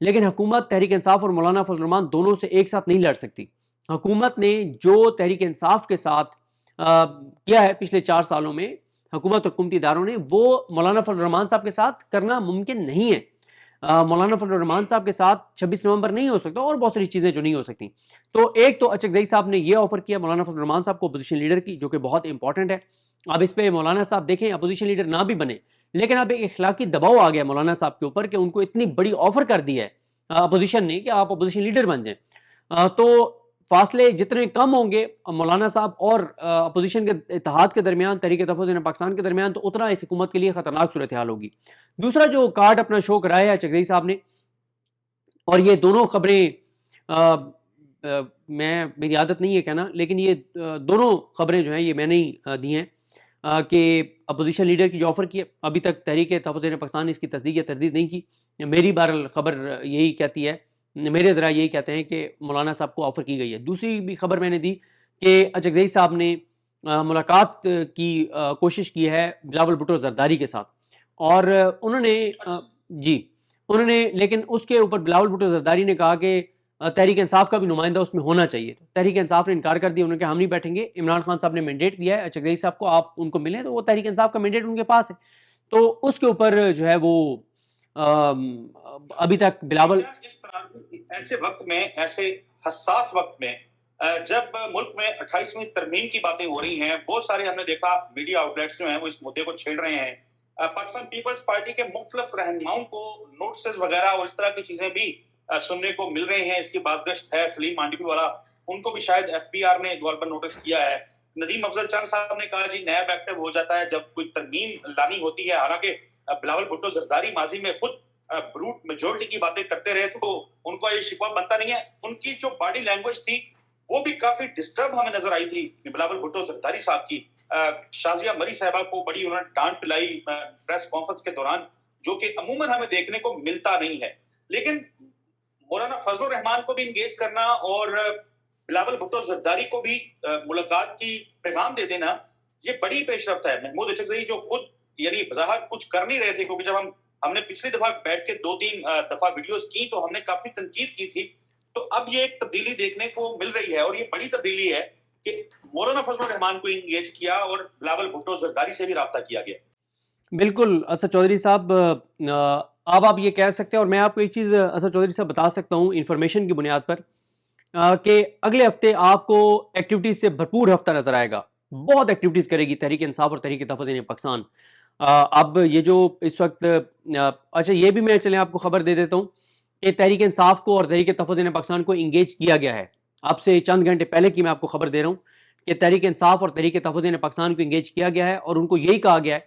لیکن حکومت تحریک انصاف اور مولانا فضل الرحمان دونوں سے ایک ساتھ نہیں لڑ سکتی. حکومت نے جو تحریک انصاف کے ساتھ کیا ہے پچھلے 4 سالوں میں، حکومت اور حکومتی اداروں نے، وہ مولانا فضل الرحمان صاحب کے ساتھ کرنا ممکن نہیں ہے. مولانا فضل الرحمان صاحب کے ساتھ 26 نومبر نہیں ہو سکتا، اور بہت ساری چیزیں جو نہیں ہو سکتی. تو ایک تو اچک زئی صاحب نے یہ آفر کیا مولانا فضل الرحمان صاحب کو اپوزیشن لیڈر کی، جو کہ بہت امپورٹنٹ ہے. اب اس پہ مولانا صاحب دیکھیں اپوزیشن لیڈر نہ بھی بنے، لیکن اب ایک اخلاقی دباؤ آ گیا مولانا صاحب کے اوپر کہ ان کو اتنی بڑی آفر کر دی ہے اپوزیشن نے کہ آپ اپوزیشن لیڈر بن جائیں. تو فاصلے جتنے کم ہوں گے مولانا صاحب اور اپوزیشن کے اتحاد کے درمیان، تحریک تحفظ پاکستان کے درمیان، تو اتنا اس حکومت کے لیے خطرناک صورتحال ہوگی. دوسرا جو کارڈ اپنا شو کرایا ہے اچک زئی صاحب نے، اور یہ دونوں خبریں میری عادت نہیں ہے کہنا، لیکن یہ دونوں خبریں جو ہیں یہ میں نے ہی دی ہیں کہ اپوزیشن لیڈر کی جو آفر کی ہے، ابھی تک تحریک تحفظ پاکستان نے اس کی تصدیق یا تردید نہیں کی. میری بہرحال خبر یہی کہتی ہے، میرے ذرا یہی کہتے ہیں کہ مولانا صاحب کو آفر کی گئی ہے. دوسری بھی خبر میں نے دی کہ اچک زئی صاحب نے ملاقات کی کوشش کی ہے بلاول بھٹو زرداری کے ساتھ، اور انہوں نے لیکن اس کے اوپر بلاول بھٹو زرداری نے کہا کہ تحریک انصاف کا بھی نمائندہ اس میں ہونا چاہیے. تحریک انصاف نے انکار کر دیا، انہوں نے کہا ہم نہیں بیٹھیں گے. عمران خان صاحب نے مینڈیٹ دیا ہے اچک زئی صاحب کو، آپ ان کو ملیں، تو وہ تحریک انصاف کا مینڈیٹ ان کے پاس ہے. تو اس کے اوپر جو ہے وہ ابھی تک بلاول اس طرح ایسے وقت میں، ایسے حساس وقت میں، جب ملک میں 28ویں ترمیم کی باتیں ہو رہی ہیں، بہت سارے ہم نے دیکھا میڈیا آؤٹ لیٹس جو ہیں وہ اس مدعے کو چھیڑ رہے ہیں. پاکستان پیپلز پارٹی کے مختلف رہنماؤں کو نوٹسز وغیرہ اور اس طرح کی چیزیں بھی سننے کو مل رہے ہیں. اس کی بازگشت ہے سلیم مانڈوی والا، ان کو بھی شاید ایف بی آر نے غور پر نوٹس کیا ہے. ندیم افضل چند صاحب نے کہا جی نیب ایکٹیو ہو جاتا ہے جب کوئی ترمیم لانی ہوتی ہے. حالانکہ بلاول بھٹو زرداری ماضی میں خود بروٹ میجورٹی کی باتیں کرتے رہے، تو ان کو یہ شکوہ بنتا نہیں ہے. ان کی جو باڈی لینگویج تھی وہ بھی کافی ڈسٹرب ہمیں نظر آئی تھی بلاول بھٹو زرداری صاحب کی. شازیہ مری صاحبہ کو بڑی انہوں نے ڈانٹ پلائی پریس کانفرنس کے دوران، جو کہ عموماً ہمیں دیکھنے کو ملتا نہیں ہے. لیکن مولانا فضل الرحمان کو بھی انگیج کرنا اور بلاول بھٹو زرداری کو بھی ملاقات کی پیغام دے دینا، یہ بڑی پیش رفت ہے. محمود اچک زئی جو خود یعنی بظاہر کچھ کر نہیں رہے تھے، کیونکہ جب ہم نے پچھلی دفعہ بیٹھ کے 2-3 دفعہ ویڈیوز کی تو ہم نے کافی تنقید کی تھی. تو اب یہ ایک تبدیلی دیکھنے کو مل رہی ہے، اور یہ بڑی تبدیلی ہے کہ مولانا فضل الرحمان کو انگیج کیا اور بلاول بھٹو زرداری سے بھی رابطہ کیا گیا. بالکل اسد چودھری صاحب، اب آپ یہ کہہ سکتے ہیں، اور میں آپ کو ایک چیز اسد چودھری صاحب بتا سکتا ہوں انفارمیشن کی بنیاد پر، کہ اگلے ہفتے آپ کو ایکٹیویٹیز سے بھرپور ہفتہ نظر آئے گا. بہت ایکٹیویٹیز کرے گی تحریک انصاف اور تحریک تحفظ پاکستان. اب یہ جو اس وقت اچھا یہ بھی میں چلیں آپ کو خبر دے دیتا ہوں کہ تحریک انصاف کو اور تحریک تحفظ پاکستان کو انگیج کیا گیا ہے. اب سے چند گھنٹے پہلے کی میں آپ کو خبر دے رہا ہوں کہ تحریک انصاف اور تحریک تحفظ پاکستان کو انگیج کیا گیا ہے، اور ان کو یہی کہا گیا ہے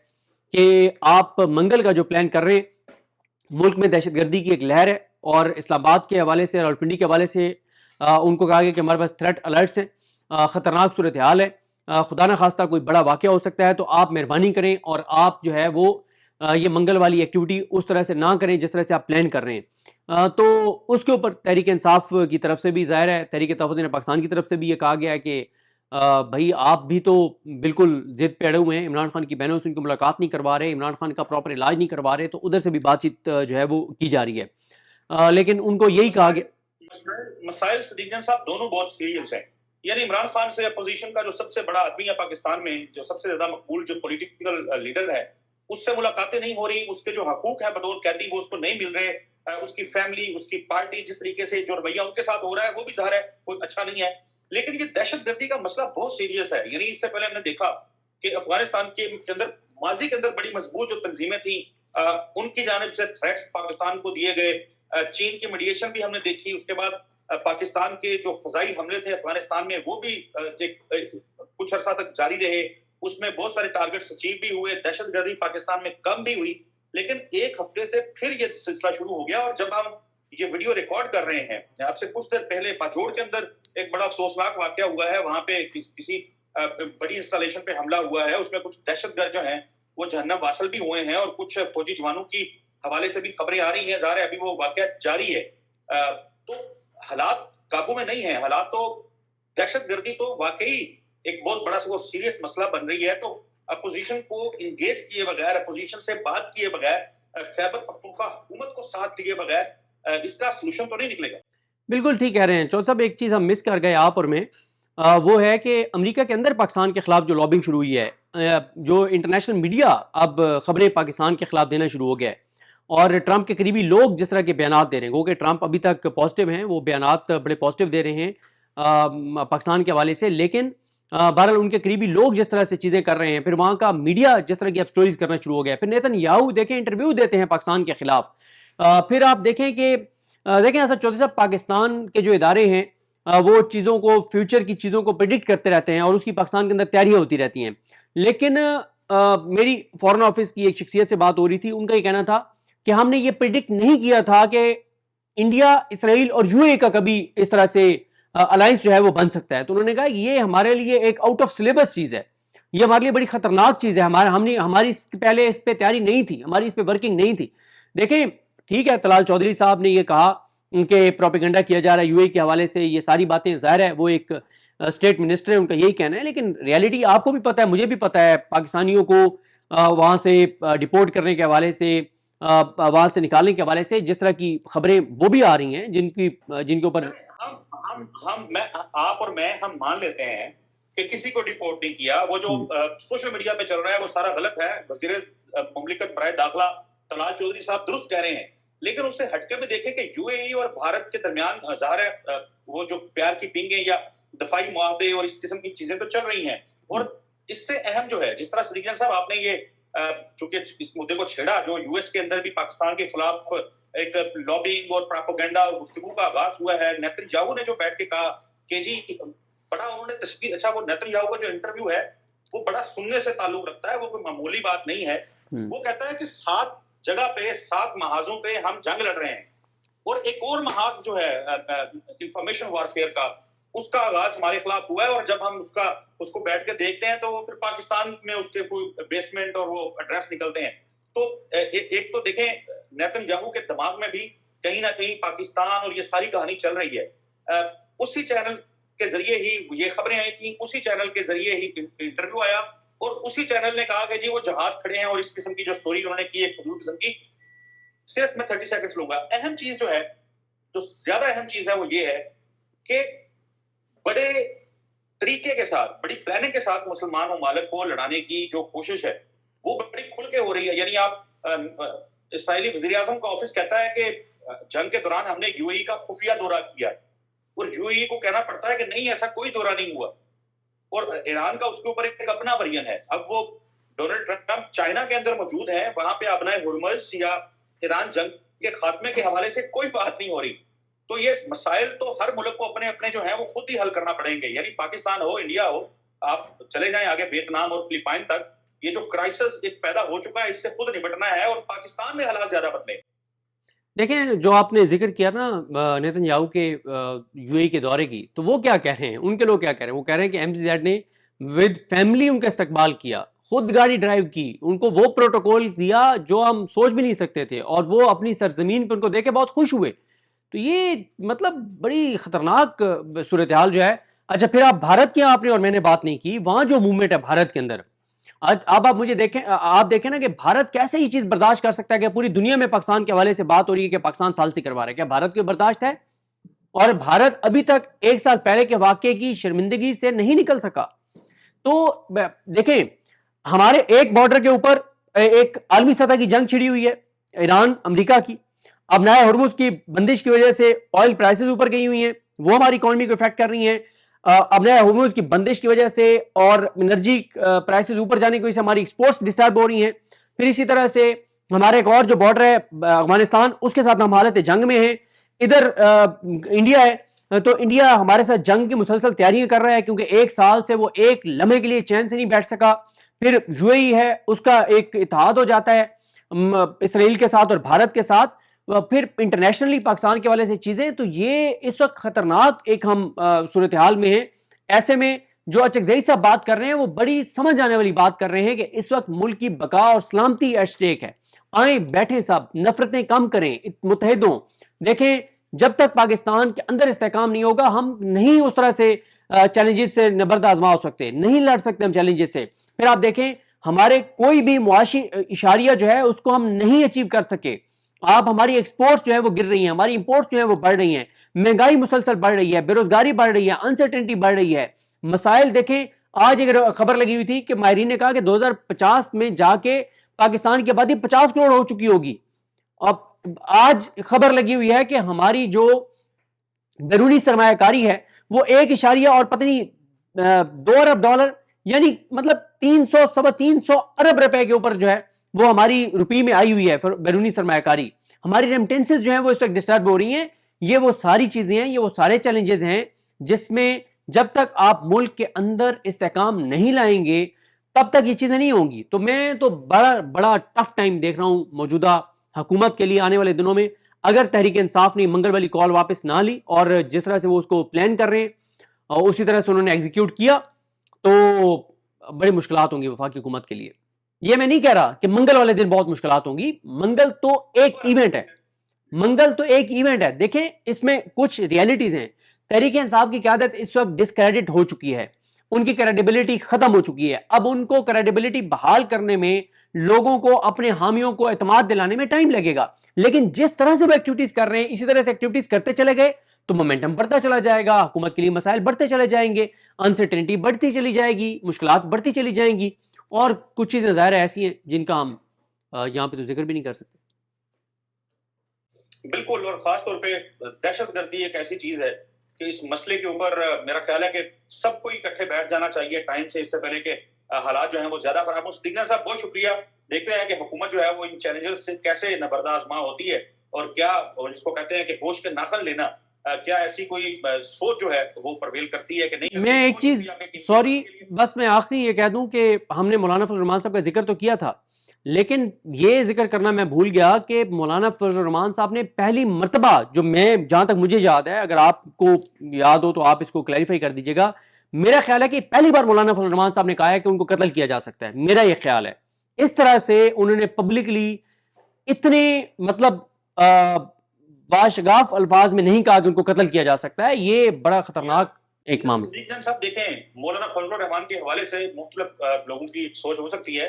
کہ آپ منگل کا جو پلان کر رہے ہیں، ملک میں دہشت گردی کی ایک لہر ہے، اور اسلام آباد کے حوالے سے، راولپنڈی کے حوالے سے ان کو کہا گیا کہ ہمارے پاس تھریٹ الرٹس ہیں، خطرناک صورتحال ہے، خدا نہ خواستہ کوئی بڑا واقعہ ہو سکتا ہے، تو آپ مہربانی کریں اور آپ جو ہے وہ یہ منگل والی ایکٹیویٹی اس طرح سے نہ کریں جس طرح سے آپ پلان کر رہے ہیں. تو اس کے اوپر تحریک انصاف کی طرف سے بھی ظاہر ہے، تحریک تحفظ پاکستان کی طرف سے بھی یہ کہا گیا ہے کہ بھائی آپ بھی تو بالکل ضد پہ اڑے ہوئے ہیں، عمران خان کی بہنوں سے ان کی ملاقات نہیں کروا رہے، عمران خان کا پراپر علاج نہیں کروا رہے، تو ادھر سے بھی بات چیت جو ہے وہ کی جا رہی ہے. لیکن ان کو یہی کہا گیا مسائل صدیق جان صاحب دونوں بہت سیریس ہیں. یعنی عمران خان سے اپوزیشن کا جو سب سے بڑا آدمی ہے پاکستان میں، جو سب سے زیادہ مقبول جو پولیٹیکل لیڈر ہے، اس سے ملاقاتیں نہیں ہو رہی. اس کے جو حقوق ہیں بطور قیدی وہ اس کو نہیں مل رہے. اس کی فیملی، اس کی پارٹی جس طریقے سے جو رویہ ان کے ساتھ ہو رہا ہے وہ بھی ظاہر ہے کوئی اچھا نہیں ہے. لیکن یہ دہشت گردی کا مسئلہ بہت سیریس ہے. یعنی اس سے پہلے ہم نے دیکھا کہ افغانستان کے اندر ماضی کے اندر بڑی مضبوط جو تنظیمیں تھیں، ان کی جانب سے تھریٹس پاکستان کو دیے گئے. چین کی میڈیشن بھی ہم نے دیکھی. اس کے بعد پاکستان کے جو فضائی حملے تھے افغانستان میں وہ بھی کچھ عرصہ تک جاری رہے. اس میں بہت سارے ٹارگٹس اچیو بھی ہوئے. دہشت گردی پاکستان میں کم بھی ہوئی. لیکن ایک ہفتے سے پھر یہ سلسلہ شروع ہو گیا، اور جب ہم یہ ویڈیو ریکارڈ کر رہے ہیں، آپ سے کچھ دیر پہلے باجوڑ کے اندر ایک بڑا افسوسناک واقعہ ہوا ہے. وہاں پہ کسی بڑی انسٹالیشن پہ حملہ ہوا ہے. اس میں کچھ دہشت گرد جو ہیں وہ جہنم واصل بھی ہوئے ہیں، اور کچھ فوجی جوانوں کی حوالے سے بھی خبریں آ رہی ہیں. ظاہر ہے ابھی وہ واقعہ جاری ہے. تو حالات قابو میں نہیں ہیں. حالات تو دہشت گردی تو واقعی ایک بہت بڑا سیریس مسئلہ بن رہی ہے. تو اپوزیشن کو انگیج کیے بغیر، اپوزیشن سے بات کیے بغیر، خیبر پختونخوا حکومت کو ساتھ لیے بغیر اس کا سولوشن تو نہیں نکلے گا. بالکل ٹھیک کہہ رہے ہیں چودھری صاحب. ایک چیز ہم مس کر گئے آپ اور میں، وہ ہے کہ امریکہ کے اندر پاکستان کے خلاف جو لابنگ شروع ہوئی ہے، جو انٹرنیشنل میڈیا اب خبریں پاکستان کے خلاف دینا شروع ہو گیا ہے، اور ٹرمپ کے قریبی لوگ جس طرح کے بیانات دے رہے ہیں، وہ کہ ٹرمپ ابھی تک پازیٹیو ہیں، وہ بیانات بڑے پازیٹیو دے رہے ہیں پاکستان کے حوالے سے، لیکن بہرحال ان کے قریبی لوگ جس طرح سے چیزیں کر رہے ہیں، پھر وہاں کا میڈیا جس طرح کی اب سٹوریز کرنا شروع ہو گیا ہے، پھر نیتن یاہو دیکھیں انٹرویو دیتے ہیں پاکستان کے خلاف، پھر آپ دیکھیں کہ دیکھیں اسد چودھری صاحب، پاکستان کے جو ادارے ہیں وہ چیزوں کو، فیوچر کی چیزوں کو پریڈکٹ کرتے رہتے ہیں اور اس کی پاکستان کے اندر تیاریاں ہوتی رہتی ہیں، لیکن میری فورن آفس کی ایک شخصیت سے بات ہو رہی تھی، ان کا یہ کہنا تھا کہ ہم نے یہ پریڈکٹ نہیں کیا تھا کہ انڈیا، اسرائیل اور یو اے کا کبھی اس طرح سے الائنس جو ہے وہ بن سکتا ہے. تو انہوں نے کہا یہ ہمارے لیے ایک آؤٹ آف سلیبس چیز ہے، یہ ہمارے لیے بڑی خطرناک چیز ہے، ہماری پہلے اس پہ تیاری نہیں تھی، ہماری اس پہ ورکنگ نہیں تھی. دیکھیں ٹھیک ہے، طلال چودھری صاحب نے یہ کہا کہ پروپیگنڈا کیا جا رہا ہے یو اے کے حوالے سے، یہ ساری باتیں ظاہر ہے وہ ایک اسٹیٹ منسٹر ہے، ان کا یہی کہنا ہے، لیکن ریالٹی آپ کو بھی پتہ ہے، مجھے بھی پتہ ہے، پاکستانیوں کو وہاں سے ڈپورٹ کرنے کے حوالے سے، وہاں سے نکالنے کے حوالے سے جس طرح کی خبریں وہ بھی آ رہی ہیں، جن کے اوپر آپ اور میں ہم مان لیتے ہیں کہ کسی کو ڈپورٹ نہیں کیا. وہ جو سوشل میڈیا پہ چل رہا ہے وہ سارا غلط ہے. وزیر مملکت برائے داخلہ طلال چودھری صاحب درست کہہ رہے ہیں، لیکن اس سے ہٹ کے بھی دیکھیں کہ یو اے ای اور بھارت کے درمیان ظاہر ہے وہ جو پیار کی پنگیں یا دفاعی معاہدے اور اس قسم کی چیزیں تو چل رہی ہیں. اور اس سے اہم جو ہے، جس طرح صدیق جان صاحب آپ نے یہ چونکہ اس مدعے کو چھیڑا، جو یو ایس کے اندر بھی پاکستان کے خلاف ایک لابنگ اور پراپوگنڈا اور گفتگو کا آغاز ہوا ہے. نیتن یاہو نے جو بیٹھ کے کہا کہ جی بڑا انہوں نے تشکیل، اچھا وہ نیتن یاہو کا جو انٹرویو ہے وہ بڑا سننے سے تعلق رکھتا ہے، وہ کوئی معمولی بات نہیں ہے. وہ کہتا ہے کہ 7 جگہ پہ 7 محاذوں پہ ہم جنگ لڑ رہے ہیں، اور ایک اور محاذ جو ہے انفارمیشن وارفیئر کا، اس کا آغاز ہمارے خلاف ہوا ہے. اور جب ہم اس کو بیٹھ کے دیکھتے ہیں تو پھر پاکستان میں اس کے کوئی بیسمنٹ اور وہ ایڈریس نکلتے ہیں. تو ایک تو دیکھیں نیتن یاہو کے دماغ میں بھی کہیں نہ کہیں پاکستان اور یہ ساری کہانی چل رہی ہے. اسی چینل کے ذریعے ہی یہ خبریں آئی تھیں، اسی چینل کے ذریعے ہی انٹرویو آیا، اور اسی چینل نے کہا کہ جی وہ جہاز کھڑے ہیں، اور اس قسم کی جو سٹوری انہوں نے کی ایک فضول قسم کی. صرف میں 30 سیکنڈ لوں گا. اہم چیز جو ہے، جو زیادہ اہم چیز ہے، وہ یہ ہے کہ بڑے طریقے کے ساتھ، بڑی پلاننگ کے ساتھ مسلمان ممالک کو لڑانے کی جو کوشش ہے وہ بڑی کھل کے ہو رہی ہے. یعنی آپ اسرائیلی وزیر اعظم کا آفس کہتا ہے کہ جنگ کے دوران ہم نے یو اے ای کا خفیہ دورہ کیا، اور یو اے ای کو کہنا پڑتا ہے کہ نہیں ایسا کوئی دورہ نہیں ہوا. اور ایران کا اس کے اوپر ایک اپنا ورژن ہے. اب وہ ڈونلڈ ٹرمپ چائنا کے اندر موجود ہیں، وہاں پہ ابنائے ہرمز یا ایران جنگ کے خاتمے کے حوالے سے کوئی بات نہیں ہو رہی. تو یہ مسائل تو ہر ملک کو اپنے اپنے جو ہیں وہ خود ہی حل کرنا پڑیں گے. یعنی پاکستان ہو، انڈیا ہو، آپ چلے جائیں آگے ویتنام اور فلپائن تک، یہ جو کرائسس ایک پیدا ہو چکا ہے اس سے خود نمٹنا ہے، اور پاکستان میں حالات زیادہ بدلے. دیکھیں جو آپ نے ذکر کیا نا نیتن یاہو کے یو اے کے دورے کی، تو وہ کیا کہہ رہے ہیں، ان کے لوگ کیا کہہ رہے ہیں؟ وہ کہہ رہے ہیں کہ ایم سی زیڈ نے ود فیملی ان کا استقبال کیا، خود گاڑی ڈرائیو کی، ان کو وہ پروٹوکول دیا جو ہم سوچ بھی نہیں سکتے تھے، اور وہ اپنی سرزمین پہ ان کو دیکھ کے بہت خوش ہوئے. تو یہ مطلب بڑی خطرناک صورتحال جو ہے. اچھا پھر آپ بھارت کی آپ نے اور میں نے بات نہیں کی، وہاں جو موومنٹ ہے بھارت کے اندر، اب آپ مجھے دیکھیں، آپ دیکھیں نا کہ بھارت کیسے یہ چیز برداشت کر سکتا ہے کہ پوری دنیا میں پاکستان کے حوالے سے بات ہو رہی ہے کہ پاکستان ثالثی کروا رہا ہے. کیا بھارت کو برداشت ہے؟ اور بھارت ابھی تک 1 سال پہلے کے واقعے کی شرمندگی سے نہیں نکل سکا. تو دیکھیں ہمارے ایک بارڈر کے اوپر ایک عالمی سطح کی جنگ چھڑی ہوئی ہے ایران امریکہ کی. اب نئے ہرمز کی بندش کی وجہ سے آئل پرائسز اوپر گئی ہوئی ہیں، وہ ہماری اکانومی کو افیکٹ کر رہی ہیں. اب نئے ہرمز کی بندش کی وجہ سے اور انرجی پرائسز اوپر جانے کی وجہ سے ہماری ایکسپورٹس ڈسٹرب ہو رہی ہیں. پھر اسی طرح سے ہمارے ایک اور جو بارڈر ہے افغانستان، اس کے ساتھ ہم حالت جنگ میں ہیں. ادھر انڈیا ہے، تو انڈیا ہمارے ساتھ جنگ کی مسلسل تیاریاں کر رہا ہے، کیونکہ 1 سال سے وہ ایک لمحے کے لیے چین سے نہیں بیٹھ سکا. پھر یو اے ای ہے، اس کا ایک اتحاد ہو جاتا ہے اسرائیل کے ساتھ اور بھارت کے ساتھ، پھر انٹرنیشنلی پاکستان کے والے سے چیزیں. تو یہ اس وقت خطرناک ایک ہم صورتحال میں ہیں. ایسے میں جو اچکزئی صاحب بات کر رہے ہیں وہ بڑی سمجھ آنے والی بات کر رہے ہیں کہ اس وقت ملک کی بقا اور سلامتی ایٹ اسٹیک ہے. آئیں بیٹھیں صاحب، نفرتیں کم کریں، متحدوں. دیکھیں جب تک پاکستان کے اندر استحکام نہیں ہوگا، ہم نہیں اس طرح سے چیلنجز سے نبرد آزما ہو سکتے، نہیں لڑ سکتے ہم چیلنجز سے. پھر آپ دیکھیں ہمارے کوئی بھی معاشی اشاریہ جو ہے اس کو ہم نہیں اچیو کر سکے. آپ ہماری ایکسپورٹس جو ہے وہ گر رہی ہیں, ہماری امپورٹس جو ہے وہ بڑھ رہی ہیں, مہنگائی مسلسل بڑھ رہی ہے, بے روزگاری بڑھ رہی ہے, انسرٹنٹی بڑھ رہی ہے, مسائل دیکھیں. آج ایک خبر لگی ہوئی تھی کہ ماہرین نے کہا کہ 2050 میں جا کے پاکستان کی آبادی 50 کروڑ ہو چکی ہوگی. اب آج خبر لگی ہوئی ہے کہ ہماری جو بیرونی سرمایہ کاری ہے وہ 1 اور پتہ نہیں 2 ارب ڈالر, یعنی مطلب 300 ارب روپے کے اوپر جو ہے وہ ہماری روپی میں آئی ہوئی ہے بیرونی سرمایہ کاری. ہماری ریمٹنسز جو ہیں وہ اس وقت ڈسٹرب ہو رہی ہیں. یہ وہ ساری چیزیں ہیں, یہ وہ سارے چیلنجز ہیں جس میں جب تک آپ ملک کے اندر استحکام نہیں لائیں گے تب تک یہ چیزیں نہیں ہوں گی. تو میں تو بڑا ٹف ٹائم دیکھ رہا ہوں موجودہ حکومت کے لیے آنے والے دنوں میں. اگر تحریک انصاف نے منگل والی کال واپس نہ لی اور جس طرح سے وہ اس کو پلان کر رہے ہیں اور اسی طرح سے انہوں نے ایگزیکیوٹ کیا تو بڑی مشکلات ہوں گی وفاقی حکومت کے لیے. یہ میں نہیں کہہ رہا کہ منگل والے دن بہت مشکلات ہوں گی, منگل تو ایک ایونٹ ہے, منگل تو ایک ایونٹ ہے. دیکھیں اس میں کچھ ریالٹیز ہیں. تحریک انصاف کی قیادت اس وقت ڈسکریڈٹ ہو چکی ہے, ان کی کریڈیبلٹی ختم ہو چکی ہے. اب ان کو کریڈیبلٹی بحال کرنے میں, لوگوں کو, اپنے حامیوں کو اعتماد دلانے میں ٹائم لگے گا. لیکن جس طرح سے وہ ایکٹیویٹیز کر رہے ہیں اسی طرح سے ایکٹیویٹیز کرتے چلے گئے تو مومنٹم بڑھتا چلا جائے گا, حکومت کے لیے مسائل بڑھتے چلے جائیں گے, انسرٹنٹی بڑھتی چلی جائے گی, مشکلات بڑھتی چلی جائیں گی. اور کچھ چیزیں ظاہر ایسی ہیں جن کا ہم یہاں پہ تو ذکر بھی نہیں کر سکتے. بالکل, اور خاص طور پہ دہشت گردی ایک ایسی چیز ہے کہ اس مسئلے کے اوپر میرا خیال ہے کہ سب کو اکٹھے بیٹھ جانا چاہیے ٹائم سے, اس سے پہلے کہ حالات جو ہیں وہ زیادہ خراب ہوں. سپیکر صاحب بہت شکریہ. دیکھتے ہیں کہ حکومت جو ہے وہ ان چیلنجز سے کیسے نبردہ آزما ہوتی ہے اور کیا جس کو کہتے ہیں کہ ہوش کے ناخن لینا, کیا ایسی کوئی سوچ جو ہے وہ پرویل کرتی ہے کہ نہیں. میں ایک چیز سوری بس میں آخری یہ کہہ دوں کہ ہم نے مولانا فضل الرحمان صاحب کا ذکر تو کیا تھا, لیکن یہ ذکر کرنا میں بھول گیا کہ مولانا فضل الرحمان صاحب نے پہلی مرتبہ, جو میں جہاں تک مجھے یاد ہے, اگر آپ کو یاد ہو تو آپ اس کو کلیریفائی کر دیجئے گا, میرا خیال ہے کہ پہلی بار مولانا فضل الرحمان صاحب نے کہا ہے کہ ان کو قتل کیا جا سکتا ہے. میرا یہ خیال ہے اس طرح سے انہوں نے پبلکلی اتنے مطلب باشگاف الفاظ میں نہیں کہا کہ ان کو قتل کیا جا سکتا ہے. یہ بڑا خطرناک ایک معاملہ. صاحب دیکھیں, مولانا فضل الرحمان کے حوالے سے مختلف لوگوں کی سوچ ہو سکتی ہے.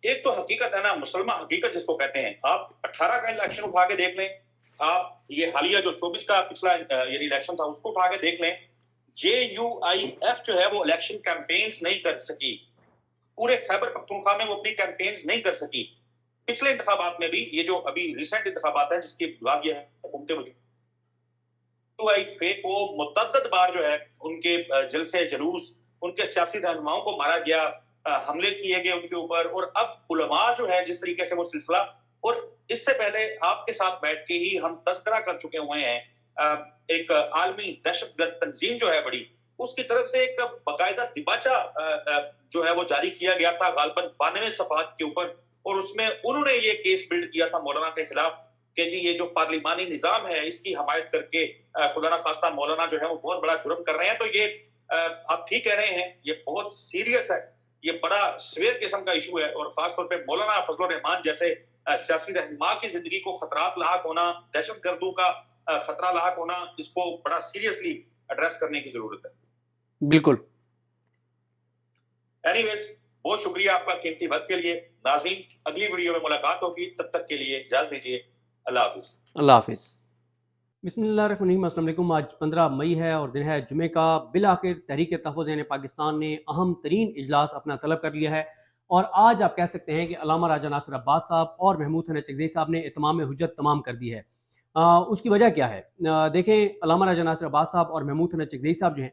ایک تو حقیقت ہے نا, مسلمہ حقیقت جس کو کہتے ہیں. آپ 18 کا الیکشن اٹھا کے دیکھ لیں, آپ یہ حالیہ جو 24 کا پچھلا یعنی الیکشن تھا اس کو اٹھا کے دیکھ لیں, JUIF جو ہے وہ الیکشن کیمپینز نہیں کر سکی. پورے خیبر پختونخوا میں وہ اپنی کیمپینز نہیں کر سکی. پچھلے انتخابات میں بھی, یہ جو ابھی ریسنٹ انتخابات ہیں جس کی بات یہ ہے حکومت JUIF کو متعدد بار جو ہے ان کے جلسے جلوس, ان کے سیاسی رہنماؤں کو مارا گیا, حملے کیے گئے ان کے اوپر. اور اب علماء جو ہے جس طریقے سے وہ سلسلہ, اور اس سے پہلے آپ کے ساتھ بیٹھ کے ہی ہم تذکرہ کر چکے ہوئے ہیں, ایک عالمی دہشت گرد تنظیم جو ہے بڑی, اس کی طرف سے ایک باقاعدہ دباچہ جو ہے وہ جاری کیا گیا تھا غالباً 92 صفحات کے اوپر, اور اس میں انہوں نے یہ کیس بلڈ کیا تھا مولانا کے خلاف کہ جی یہ جو پارلیمانی نظام ہے اس کی حمایت کر کے خدا نخواستہ مولانا جو ہے وہ بہت بڑا جرم کر رہے ہیں. تو یہ آپ ٹھیک کہہ رہے ہیں, یہ بہت سیریس ہے, یہ بڑا سویر قسم کا ایشو ہے. اور خاص طور پہ مولانا فضل الرحمان جیسے سیاسی رہنما کی زندگی کو خطرات لاحق ہونا, دہشت گردوں کا خطرہ لاحق ہونا, اس کو بڑا سیریسلی ایڈریس کرنے کی ضرورت ہے. بالکل. اینی ویز بہت شکریہ آپ کا قیمتی وقت کے لیے. ناظرین اگلی ویڈیو میں ملاقات ہوگی, تب تک کے لیے اجازت دیجیے. اللہ حافظ. اللہ حافظ. بسم اللہ الرحمن الرحیم. السلام علیکم. آج 15 مئی ہے اور دن ہے جمعے کا. بالآخر تحریک تحفظ پاکستان نے اہم ترین اجلاس اپنا طلب کر لیا ہے, اور آج آپ کہہ سکتے ہیں کہ علامہ راجہ ناصر عباس صاحب اور محمود حسین اچکزئی صاحب نے اتمام حجت تمام کر دی ہے. اس کی وجہ کیا ہے؟ دیکھیں, علامہ راجہ ناصر عباس صاحب اور محمود حسین اچکزئی صاحب جو ہیں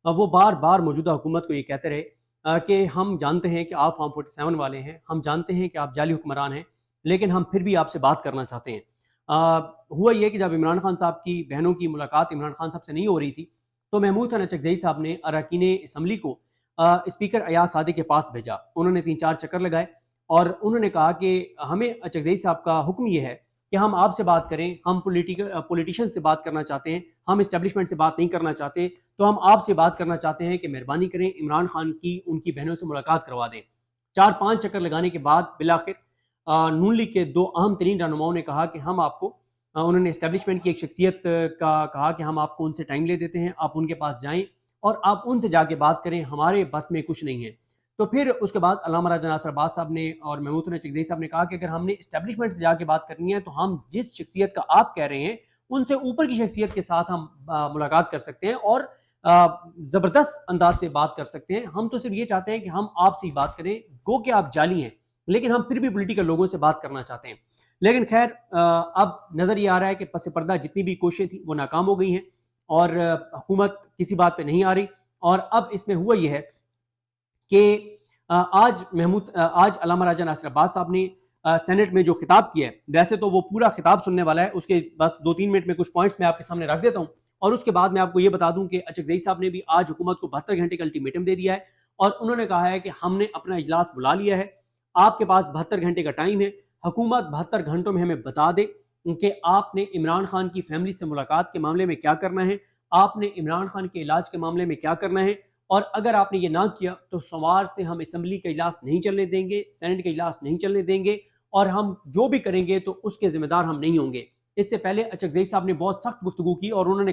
وہ بار بار موجودہ حکومت کو یہ کہتے رہے کہ ہم جانتے ہیں کہ آپ فارم 47 والے ہیں, ہم جانتے ہیں کہ آپ جعلی حکمران ہیں, لیکن ہم پھر بھی آپ سے بات کرنا چاہتے ہیں. ہوا یہ کہ جب عمران خان صاحب کی بہنوں کی ملاقات عمران خان صاحب سے نہیں ہو رہی تھی تو محمود حسین اچکزئی صاحب نے اراکین اسمبلی کو اسپیکر ایاز صادق کے پاس بھیجا. انہوں نے 3-4 چکر لگائے اور انہوں نے کہا کہ ہمیں اچکزئی صاحب کا حکم یہ ہے کہ ہم آپ سے بات کریں, ہم پولیٹیشین سے بات کرنا چاہتے ہیں, ہم اسٹیبلشمنٹ سے بات نہیں کرنا چاہتے, تو ہم آپ سے بات کرنا چاہتے ہیں کہ مہربانی کریں عمران خان کی ان کی بہنوں سے ملاقات کروا دیں. 4-5 چکر لگانے کے بعد بالآخر نون لیگ کے 2 اہم ترین رہنماؤں نے کہا کہ ہم آپ کو, انہوں نے اسٹیبلشمنٹ کی ایک شخصیت کا کہا کہ ہم آپ کو ان سے ٹائم لے دیتے ہیں, آپ ان کے پاس جائیں اور آپ ان سے جا کے بات کریں, ہمارے بس میں کچھ نہیں ہے. تو پھر اس کے بعد علامہ راجہ ناصر عباس صاحب نے اور محمود چکزئی صاحب نے کہا کہ اگر ہم نے اسٹیبلشمنٹ سے جا کے بات کرنی ہے تو ہم جس شخصیت کا آپ کہہ رہے ہیں ان سے اوپر کی شخصیت کے ساتھ ہم ملاقات کر سکتے ہیں اور زبردست انداز سے بات کر سکتے ہیں. ہم تو صرف یہ چاہتے ہیں کہ ہم آپ سے ہی بات کریں, گو کہ آپ جعلی ہیں لیکن ہم پھر بھی پولیٹیکل لوگوں سے بات کرنا چاہتے ہیں. لیکن خیر اب نظر یہ آ رہا ہے کہ پس پردہ جتنی بھی کوششیں تھیں وہ ناکام ہو گئی ہیں اور حکومت کسی بات پہ نہیں آ رہی. اور اب اس میں ہوا یہ ہے کہ آج علامہ راجہ ناصر عباس صاحب نے سینٹ میں جو خطاب کیا ہے, ویسے تو وہ پورا خطاب سننے والا ہے, اس کے بس 2-3 منٹ میں کچھ پوائنٹس میں آپ کے سامنے رکھ دیتا ہوں اور اس کے بعد میں آپ کو یہ بتا دوں کہ اچکزئی صاحب نے بھی آج حکومت کو 72 گھنٹے کا الٹیمیٹم دے دیا ہے اور انہوں نے کہا ہے کہ ہم نے اپنا اجلاس بلا لیا ہے, آپ کے پاس 72 گھنٹے کا ٹائم ہے, حکومت 72 گھنٹوں میں ہمیں بتا دے کہ آپ نے عمران خان کی فیملی سے ملاقات کے معاملے میں کیا کرنا ہے, آپ نے عمران خان کے علاج کے معاملے میں کیا کرنا ہے, اور اگر آپ نے یہ نہ کیا تو سوموار سے ہم اسمبلی کا اجلاس نہیں چلنے دیں گے, سینٹ کا اجلاس نہیں چلنے دیں گے اور ہم جو بھی کریں گے تو اس کے ذمہ دار ہم نہیں ہوں گے. اس سے پہلے اچکزئی صاحب نے بہت سخت گفتگو کی اور انہوں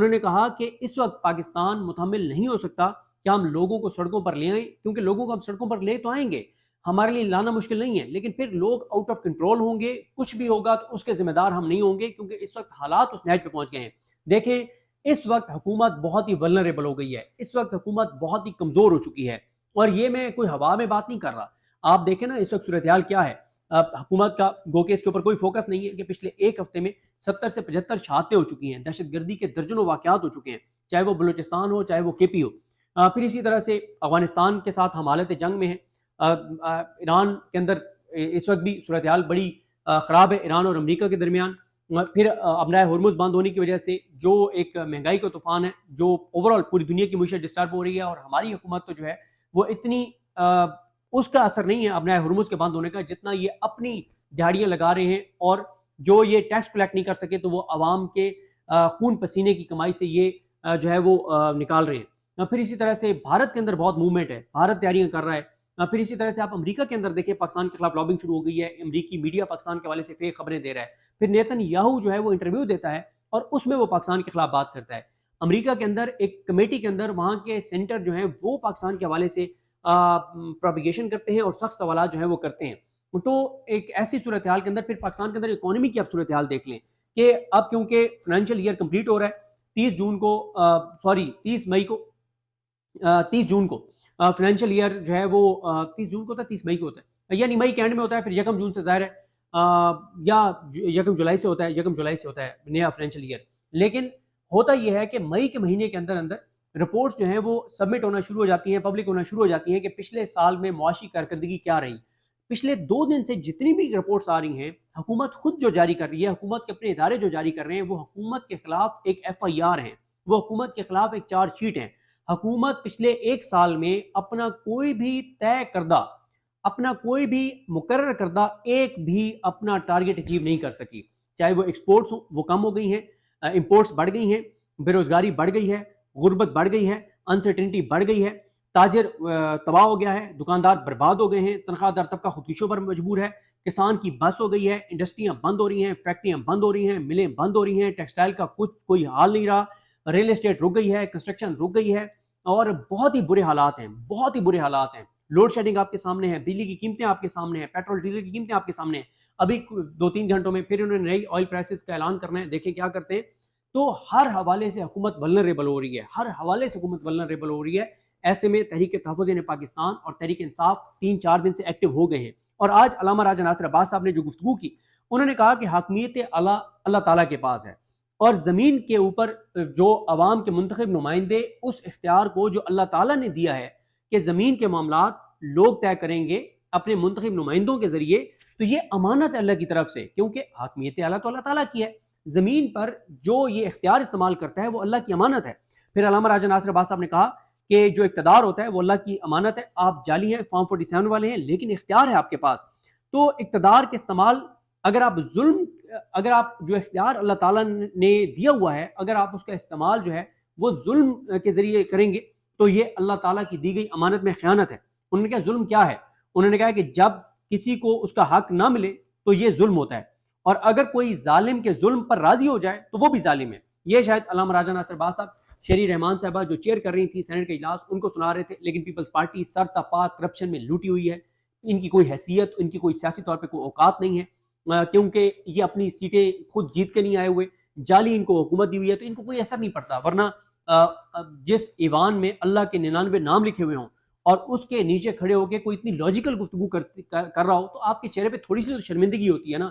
نے کہا کہ اس وقت پاکستان متحمل نہیں ہو سکتا کہ ہم لوگوں کو سڑکوں پر لے آئیں, کیونکہ لوگوں کو ہم سڑکوں پر لے تو آئیں گے, ہمارے لیے لانا مشکل نہیں ہے, لیکن پھر لوگ آؤٹ آف کنٹرول ہوں گے, کچھ بھی ہوگا تو اس کے ذمہ دار ہم نہیں ہوں گے, کیونکہ اس وقت حالات اس نہج پہ پہنچ گئے ہیں. دیکھیں اس وقت حکومت بہت ہی ولنریبل ہو گئی ہے, اس وقت حکومت بہت ہی کمزور ہو چکی ہے, اور یہ میں کوئی ہوا میں بات نہیں کر رہا. آپ دیکھیں نا اس وقت صورتحال کیا ہے, حکومت کا گو کہ اس کے اوپر کوئی فوکس نہیں ہے کہ پچھلے ایک ہفتے میں 70 سے 75 شہادتیں ہو چکی ہیں, دہشت گردی کے درجنوں واقعات ہو چکے ہیں, چاہے وہ بلوچستان ہو چاہے وہ کے پی ہو. پھر اسی طرح سے افغانستان کے ساتھ ہم حالت جنگ میں ہیں, ایران کے اندر اس وقت بھی صورتحال بڑی خراب ہے ایران اور امریکہ کے درمیان. پھر ابنائے ہرمز بند ہونے کی وجہ سے جو ایک مہنگائی کا طوفان ہے جو اوورال پوری دنیا کی معیشت ڈسٹرب ہو رہی ہے, اور ہماری حکومت تو جو ہے وہ اتنی اس کا اثر نہیں ہے ابنائے ہرمز کے بند ہونے کا جتنا یہ اپنی دہاڑیاں لگا رہے ہیں, اور جو یہ ٹیکس کلیکٹ نہیں کر سکے تو وہ عوام کے خون پسینے کی کمائی سے یہ جو ہے وہ نکال رہے ہیں. پھر اسی طرح سے بھارت کے اندر بہت موومنٹ ہے, بھارت تیاریاں کر رہا ہے. پھر اسی طرح سے آپ امریکہ کے اندر دیکھیں پاکستان کے خلاف لابنگ شروع ہو گئی ہے, امریکی میڈیا پاکستان کے حوالے سے فیک خبریں دے رہا ہے. پھر نیتن یاہو جو ہے وہ انٹرویو دیتا ہے اور اس میں وہ پاکستان کے خلاف بات کرتا ہے. امریکہ کے اندر ایک کمیٹی کے اندر وہاں کے سینٹر جو ہیں وہ پاکستان کے حوالے سے پروپیگیشن کرتے ہیں اور سخت سوالات جو ہیں وہ کرتے ہیں. تو ایک ایسی صورتحال کے اندر پھر پاکستان کے اندر اکانومی کی آپ صورتحال دیکھ لیں کہ اب کیونکہ فائنینشیل ایئر کمپلیٹ ہو رہا ہے 30 جون کو فائنینشیل ایئر جو ہے وہ 30 جون کو ہوتا ہے 30 مئی کو ہوتا ہے, یعنی مئی کے اینڈ میں ہوتا ہے, پھر 1 جون سے ظاہر ہے یا 1 جولائی سے ہوتا ہے نیا فائنینشیل ایئر. لیکن ہوتا یہ ہے کہ مئی کے مہینے کے اندر رپورٹس جو ہیں وہ سبمٹ ہونا شروع ہو جاتی ہیں, پبلک ہونا شروع ہو جاتی ہیں کہ پچھلے سال میں معاشی کارکردگی کیا رہی. پچھلے 2 دن سے جتنی بھی رپورٹس آ رہی ہیں حکومت خود جو جاری کر رہی ہے, حکومت کے اپنے ادارے جو جاری کر رہے ہیں وہ حکومت کے خلاف ایک FIR ہیں, وہ حکومت کے خلاف ایک چارج شیٹ ہیں. حکومت پچھلے 1 سال میں اپنا کوئی بھی طے کردہ, اپنا کوئی بھی مقرر کردہ ایک بھی اپنا ٹارگٹ اچیو نہیں کر سکی. چاہے وہ ایکسپورٹس ہوں وہ کم ہو گئی ہیں, امپورٹس بڑھ گئی ہیں, بے روزگاری بڑھ گئی ہے, غربت بڑھ گئی ہے, انسرٹنٹی بڑھ گئی ہے, تاجر تباہ ہو گیا ہے, دکاندار برباد ہو گئے ہیں, تنخواہ دار طبقہ خودکشیوں پر مجبور ہے, کسان کی بس ہو گئی ہے, انڈسٹریاں بند ہو رہی ہیں, فیکٹریاں بند ہو رہی ہیں, ملیں بند ہو رہی ہیں, ٹیکسٹائل کا کوئی حال نہیں رہا, ریل اسٹیٹ رک گئی ہے, کنسٹرکشن رک گئی ہے, اور بہت ہی برے حالات ہیں, بہت ہی برے حالات ہیں. لوڈ شیڈنگ آپ کے سامنے ہے, بجلی کی قیمتیں آپ کے سامنے ہیں, پیٹرول ڈیزل کی قیمتیں آپ کے سامنے ہیں. ابھی 2-3 گھنٹوں میں پھر انہوں نے نئی آئل پرائسز کا اعلان کرنا ہے, دیکھیں کیا کرتے ہیں. تو ہر حوالے سے حکومت ولنریبل ہو رہی ہے, ہر حوالے سے حکومت ولنریبل ہو رہی ہے. ایسے میں تحریک تحفظ پاکستان اور تحریک انصاف 3-4 دن سے ایکٹیو ہو گئے ہیں. اور آج علامہ راجہ ناصر عباس صاحب نے جو گفتگو کی, انہوں نے کہا کہ حاکمیت اعلیٰ اللہ تعالیٰ کے پاس ہے, اور زمین کے اوپر جو عوام کے منتخب نمائندے اس اختیار کو جو اللہ تعالیٰ نے دیا ہے کہ زمین کے معاملات لوگ طے کریں گے اپنے منتخب نمائندوں کے ذریعے, تو یہ امانت ہے اللہ کی طرف سے, کیونکہ حاکمیت اعلیٰ تو اللہ تعالیٰ کی ہے, زمین پر جو یہ اختیار استعمال کرتا ہے وہ اللہ کی امانت ہے. پھر علامہ راجہ ناصر عباس صاحب نے کہا کہ جو اقتدار ہوتا ہے وہ اللہ کی امانت ہے, آپ جعلی ہیں, فارم 47 والے ہیں, لیکن اختیار ہے آپ کے پاس. تو اقتدار کے استعمال اگر آپ جو اختیار اللہ تعالیٰ نے دیا ہوا ہے اگر آپ اس کا استعمال جو ہے وہ ظلم کے ذریعے کریں گے تو یہ اللہ تعالیٰ کی دی گئی امانت میں خیانت ہے. انہوں نے کہا ظلم کیا ہے, انہوں نے کہا کہ جب کسی کو اس کا حق نہ ملے تو یہ ظلم ہوتا ہے, اور اگر کوئی ظالم کے ظلم پر راضی ہو جائے تو وہ بھی ظالم ہے. یہ شاید علامہ راجہ ناصر عباس صاحب شیری رحمان صاحبہ جو چیئر کر رہی تھی سینٹ کا اجلاس، ان کو سنا رہے تھے، لیکن پیپلز پارٹی سر تا پا کرپشن میں لوٹی ہوئی ہے، ان کی کوئی حیثیت، ان کی کوئی سیاسی طور پہ کوئی اوقات نہیں ہے، کیونکہ یہ اپنی سیٹیں خود جیت کے نہیں آئے ہوئے، جعلی ان کو حکومت دی ہوئی ہے، تو ان کو کوئی اثر نہیں پڑتا۔ ورنہ جس ایوان میں اللہ کے 99 نام لکھے ہوئے ہوں اور اس کے نیچے کھڑے ہو کے کوئی اتنی لاجیکل گفتگو کر رہا ہو، تو آپ کے چہرے پہ تھوڑی سی تو شرمندگی ہوتی ہے نا